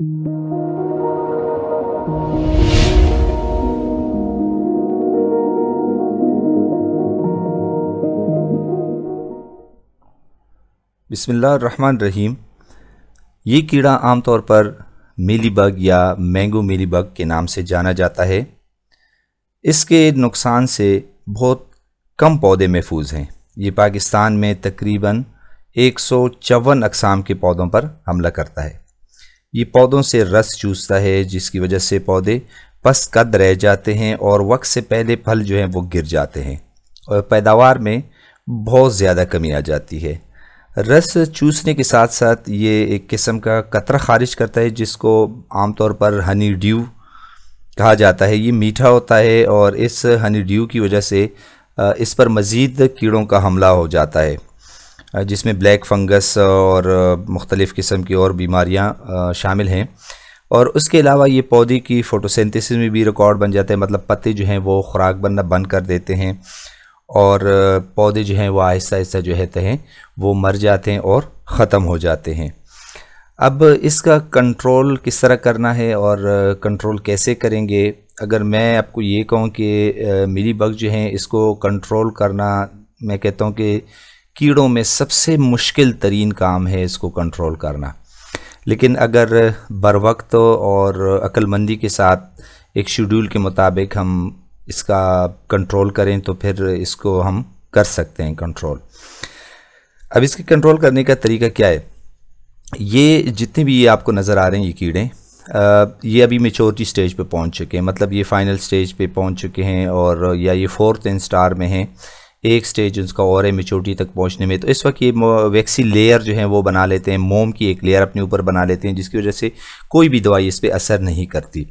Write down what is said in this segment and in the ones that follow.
बिस्मिल्लाहिर्रहमानिर्रहीम। ये कीड़ा आमतौर पर मीलीबग या मैंगो मीलीबग के नाम से जाना जाता है। इसके नुकसान से बहुत कम पौधे महफूज हैं। ये पाकिस्तान में तकरीबन 154 अक़साम के पौधों पर हमला करता है। ये पौधों से रस चूसता है, जिसकी वजह से पौधे पस्त कद रह जाते हैं और वक्त से पहले फल जो हैं वो गिर जाते हैं और पैदावार में बहुत ज़्यादा कमी आ जाती है। रस चूसने के साथ साथ ये एक किस्म का कतरा खारिज करता है, जिसको आमतौर पर हनी ड्यू कहा जाता है। ये मीठा होता है और इस हनी ड्यू की वजह से इस पर मज़ीद कीड़ों का हमला हो जाता है, जिसमें ब्लैक फंगस और मुख्तलिफ़ किस्म की और बीमारियां शामिल हैं। और उसके अलावा ये पौधे की फ़ोटोसिंथेसिस में भी रिकॉर्ड बन जाता है, मतलब पत्ते जो हैं वो खुराक बनना बंद कर देते हैं और पौधे जो हैं वो आहिस्ता आहिस्ता जो है वो मर जाते हैं और ख़त्म हो जाते हैं। अब इसका कंट्रोल किस तरह करना है और कंट्रोल कैसे करेंगे? अगर मैं आपको ये कहूँ कि मीलीबग जो हैं इसको कंट्रोल करना, मैं कहता हूँ कि कीड़ों में सबसे मुश्किल तरीन काम है इसको कंट्रोल करना। लेकिन अगर बरवक्त और अक्लमंदी के साथ एक शेड्यूल के मुताबिक हम इसका कंट्रोल करें तो फिर इसको हम कर सकते हैं कंट्रोल। अब इसके कंट्रोल करने का तरीका क्या है? ये जितने भी ये आपको नज़र आ रहे हैं ये कीड़े, ये अभी मेच्योरिटी स्टेज पे पहुंच चुके हैं, मतलब ये फाइनल स्टेज पे पहुंच चुके हैं और या ये 4th इंस्टार में हैं। एक स्टेज उसका और है मेच्योरिटी तक पहुंचने में। तो इस वक्त ये वैक्सी लेयर जो है वो बना लेते हैं, मोम की एक लेयर अपने ऊपर बना लेते हैं, जिसकी वजह से कोई भी दवाई इस पर असर नहीं करती।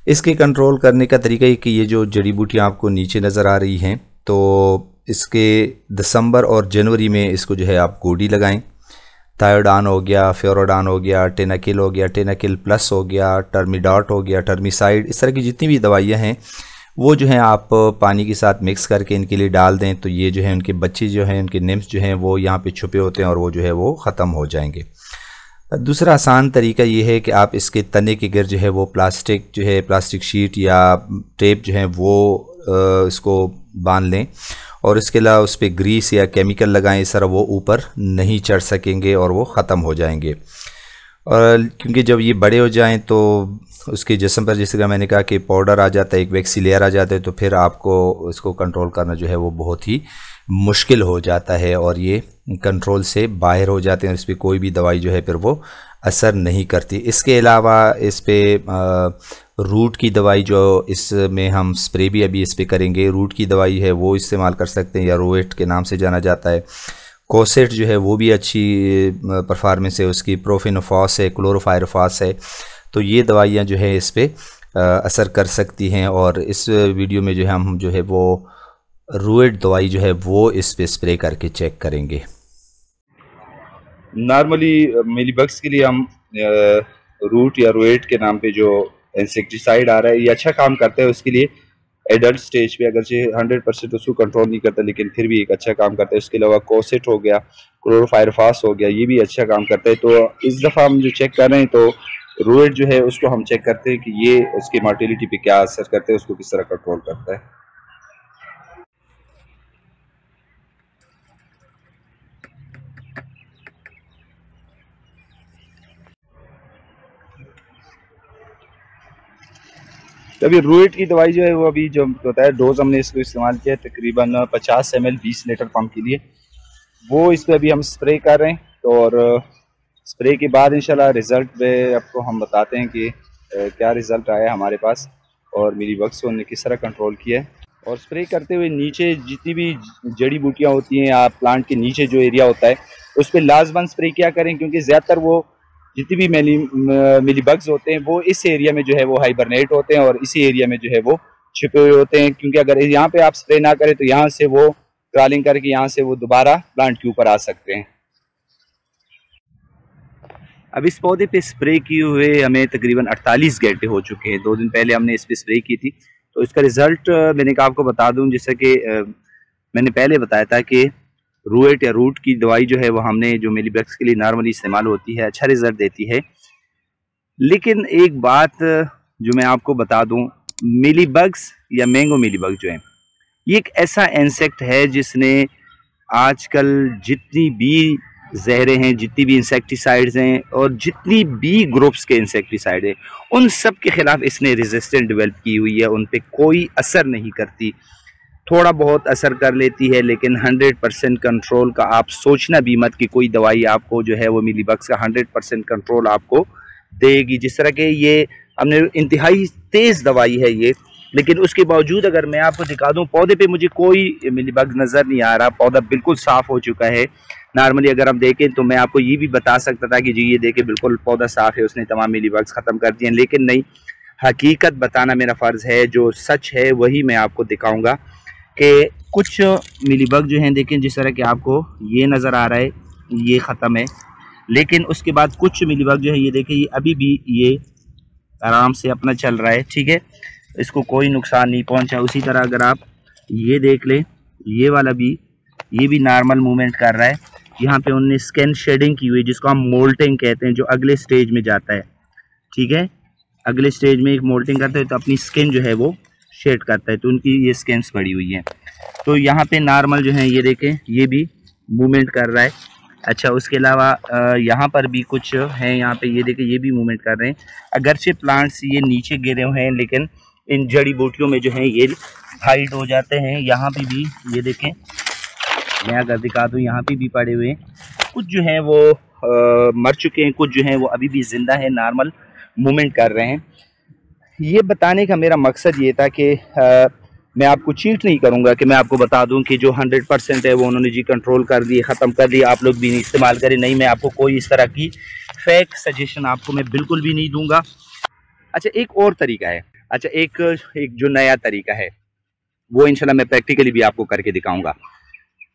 इसके कंट्रोल करने का तरीका ये कि ये जो जड़ी बूटियाँ आपको नीचे नज़र आ रही हैं, तो इसके दिसंबर और जनवरी में इसको जो है आप गोडी लगाएं। थायोडान हो गया, फ्योरोडान हो गया, टेनाकिल हो गया, टेनाकिल प्लस हो गया, टर्मिडॉट हो गया, टर्मिसाइड, इस तरह की जितनी भी दवाइयाँ हैं वो जो हैं आप पानी के साथ मिक्स करके इनके लिए डाल दें। तो ये जो है उनके बच्चे जो हैं, उनके निम्स जो हैं वो यहाँ पे छुपे होते हैं और वो जो है वो ख़त्म हो जाएंगे। दूसरा आसान तरीका ये है कि आप इसके तने के गिर जो है वो प्लास्टिक जो है, प्लास्टिक शीट या टेप जो है वो इसको बांध लें और इसके अलावा उस पर ग्रीस या केमिकल लगाएं। इस तरह वो ऊपर नहीं चढ़ सकेंगे और वो ख़त्म हो जाएंगे। और क्योंकि जब ये बड़े हो जाएं तो उसके जिस्म पर, जैसे कि मैंने कहा कि पाउडर आ जाता है, एक वैक्सी लेयर आ जाता है, तो फिर आपको इसको कंट्रोल करना जो है वो बहुत ही मुश्किल हो जाता है और ये कंट्रोल से बाहर हो जाते हैं। इस पर कोई भी दवाई जो है फिर वो असर नहीं करती। इसके अलावा इस पर रूट की दवाई जो इसमें हम स्प्रे भी अभी इस पर करेंगे, रूट की दवाई है वो इस्तेमाल कर सकते हैं, या रोएट के नाम से जाना जाता है। कोसेट जो है वो भी अच्छी परफॉर्मेंस है उसकी, प्रोफेनोफॉस है, क्लोरोफायरोफॉस है। तो ये दवाइयाँ जो है इस पर असर कर सकती हैं। और इस वीडियो में जो है हम जो है वो रूएट दवाई जो है वो इस पे स्प्रे करके चेक करेंगे। नॉर्मली मीलीबग्स के लिए हम रूट या रूएट के नाम पे जो इंसेक्टिसाइड आ रहा है ये अच्छा काम करता है उसके लिए। एडल्ट स्टेज पे अगर 100% उसको कंट्रोल नहीं करता, लेकिन फिर भी एक अच्छा काम करता है। उसके अलावा कोसेट हो गया, क्लोरोफायरफॉस हो गया, ये भी अच्छा काम करता है। तो इस दफ़ा हम जो चेक कर रहे हैं तो रूएट जो है उसको हम चेक करते हैं कि ये उसकी मोटिलिटी पे क्या असर करता है, उसको किस तरह कंट्रोल करता है। अभी रूएट की दवाई जो है वो अभी जो होता है डोज हमने इसको इस्तेमाल किया है तकरीबन 50 ml 20 लीटर पंप के लिए, वो इस पर अभी हम स्प्रे कर रहे हैं। और स्प्रे के बाद इंशाल्लाह रिज़ल्ट पे आपको हम बताते हैं कि क्या रिज़ल्ट आया हमारे पास और मीलीबग्स को हमने किस तरह कंट्रोल किया है। और स्प्रे करते हुए नीचे जितनी भी जड़ी बूटियाँ होती हैं या प्लांट के नीचे जो एरिया होता है उस पर लाजमन स्प्रे किया करें, क्योंकि ज़्यादातर वो जितनी भी मिलीबग्स होते हैं वो इस एरिया में जो है वो हाइबरनेट होते हैं और इसी एरिया में जो है वो छिपे हुए होते हैं। क्योंकि अगर यहाँ पे आप स्प्रे ना करें तो यहाँ से वो क्रॉलिंग करके यहाँ से वो दोबारा प्लांट के ऊपर आ सकते हैं। अब इस पौधे पे स्प्रे किए हुए हमें तकरीबन 48 घंटे हो चुके हैं। 2 दिन पहले हमने इस पे स्प्रे की थी। तो इसका रिज़ल्ट मैंने कहा आपको बता दूं, जैसे कि मैंने पहले बताया था कि रूएट या रूट की दवाई जो है वो हमने जो मिलीबग्स के लिए नॉर्मली इस्तेमाल होती है अच्छा रिज़ल्ट देती है। लेकिन एक बात जो मैं आपको बता दूं, मिलीबग्स या मैंगो मिलीबग जो है, ये एक ऐसा इंसेक्ट है जिसने आजकल जितनी भी जहरें हैं, जितनी भी इंसेक्टिसाइड्स हैं और जितनी भी ग्रुप्स के इंसेक्टिसाइड हैं, उन सब के ख़िलाफ़ इसने रेजिस्टेंस डेवलप की हुई है। उन पे कोई असर नहीं करती, थोड़ा बहुत असर कर लेती है, लेकिन 100% कंट्रोल का आप सोचना भी मत कि कोई दवाई आपको जो है वो मिलीबग्स का 100% कंट्रोल आपको देगी। जिस तरह के ये हमने इंतहाई तेज़ दवाई है ये, लेकिन उसके बावजूद अगर मैं आपको दिखा दूं, पौधे पे मुझे कोई मिलीबग नज़र नहीं आ रहा, पौधा बिल्कुल साफ़ हो चुका है। नॉर्मली अगर हम देखें तो मैं आपको ये भी बता सकता था कि जी ये देखें बिल्कुल पौधा साफ़ है, उसने तमाम मिलीबग्स ख़त्म कर दिए, लेकिन नहीं, हकीकत बताना मेरा फ़र्ज़ है। जो सच है वही मैं आपको दिखाऊँगा कि कुछ मिलीबग जो हैं, देखें जिस तरह के आपको ये नज़र आ रहा है, ये ख़त्म है, लेकिन उसके बाद कुछ मिलीबग जो है ये देखें, ये अभी भी ये आराम से अपना चल रहा है, ठीक है, इसको कोई नुकसान नहीं पहुंचा। उसी तरह अगर आप ये देख लें, ये वाला भी, ये भी नॉर्मल मूवमेंट कर रहा है। यहाँ पे उनने स्किन शेडिंग की हुई, जिसको हम मोल्टिंग कहते हैं, जो अगले स्टेज में जाता है, ठीक है, अगले स्टेज में एक मोल्टिंग करता है तो अपनी स्किन जो है वो शेड करता है, तो उनकी ये स्किन्स पड़ी हुई हैं। तो यहाँ पे नॉर्मल जो है ये देखें, ये भी मूवमेंट कर रहा है। अच्छा, उसके अलावा यहाँ पर भी कुछ हैं, यहाँ पे ये देखें, ये भी मूवमेंट कर रहे हैं। अगरचे प्लांट्स ये नीचे गिरे हुए हैं, लेकिन इन जड़ी बूटियों में जो है ये हाइड हो जाते हैं। यहाँ पे भी ये देखें, मैं अगर दिखा दूँ, यहाँ पे भी पड़े हुए हैं। कुछ जो हैं वो मर चुके हैं, कुछ जो हैं वो अभी भी ज़िंदा हैं, नॉर्मल मूवमेंट कर रहे हैं। ये बताने का मेरा मकसद ये था कि मैं आपको चीट नहीं करूँगा कि मैं आपको बता दूं कि जो 100% है वो उन्होंने जी कंट्रोल कर दिए, ख़त्म कर दिए, आप लोग भी नहीं इस्तेमाल करें। नहीं, मैं आपको कोई इस तरह की फेक सजेशन आपको मैं बिल्कुल भी नहीं दूंगा। अच्छा, एक और तरीका है, अच्छा एक जो नया तरीका है वो इंशाल्लाह मैं प्रैक्टिकली भी आपको करके दिखाऊंगा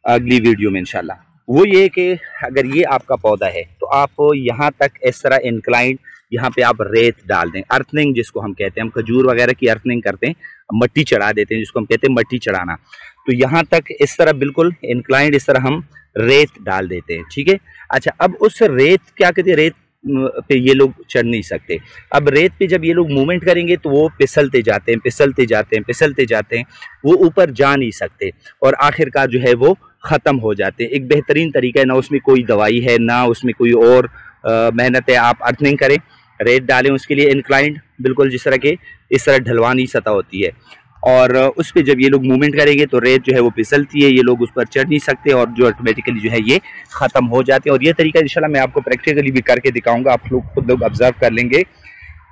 अगली वीडियो में इंशाल्लाह। वो ये कि अगर ये आपका पौधा है तो आप यहाँ तक इस तरह इंक्लाइंड, यहाँ पे आप रेत डाल दें, अर्थनिंग जिसको हम कहते हैं, हम खजूर वगैरह की अर्थनिंग करते हैं, मट्टी चढ़ा देते हैं, जिसको हम कहते हैं मट्टी चढ़ाना। तो यहाँ तक इस तरह बिल्कुल इंक्लाइंड इस तरह हम रेत डाल देते हैं, ठीक है। अच्छा, अब उस रेत क्या कहते हैं, रेत पे ये लोग चढ़ नहीं सकते। अब रेत पे जब ये लोग मूवमेंट करेंगे तो वो फिसलते जाते हैं, फिसलते जाते हैं, फिसलते जाते हैं, वो ऊपर जा नहीं सकते और आखिरकार जो है वो ख़त्म हो जाते हैं। एक बेहतरीन तरीका है, ना उसमें कोई दवाई है, ना उसमें कोई और मेहनत है। आप अर्थिंग करें, रेत डालें, उसके लिए इंक्लाइंड बिल्कुल जिस तरह के इस तरह ढलवानी सतह होती है, और उस पर जब ये लोग मूवमेंट करेंगे तो रेत जो है वो फिसलती है, ये लोग उस पर चढ़ नहीं सकते और जो ऑटोमेटिकली जो है ये ख़त्म हो जाते हैं। और ये तरीका इंशाल्लाह मैं आपको प्रैक्टिकली भी करके दिखाऊंगा, आप लोग खुद लोग ऑब्जर्व कर लेंगे।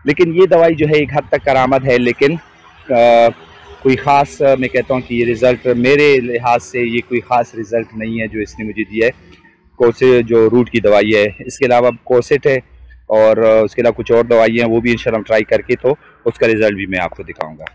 लेकिन ये दवाई जो है एक हद तक करामत है, लेकिन कोई ख़ास मैं कहता हूँ कि ये रिज़ल्ट मेरे लिहाज से ये कोई ख़ास रिज़ल्ट नहीं है जो इसने मुझे दिया है। कोसे जो रूट की दवाई है, इसके अलावा कोसेट है और उसके अलावा कुछ और दवाई हैं, वो भी इंशाल्लाह ट्राई करके तो उसका रिज़ल्ट भी मैं आपको दिखाऊँगा।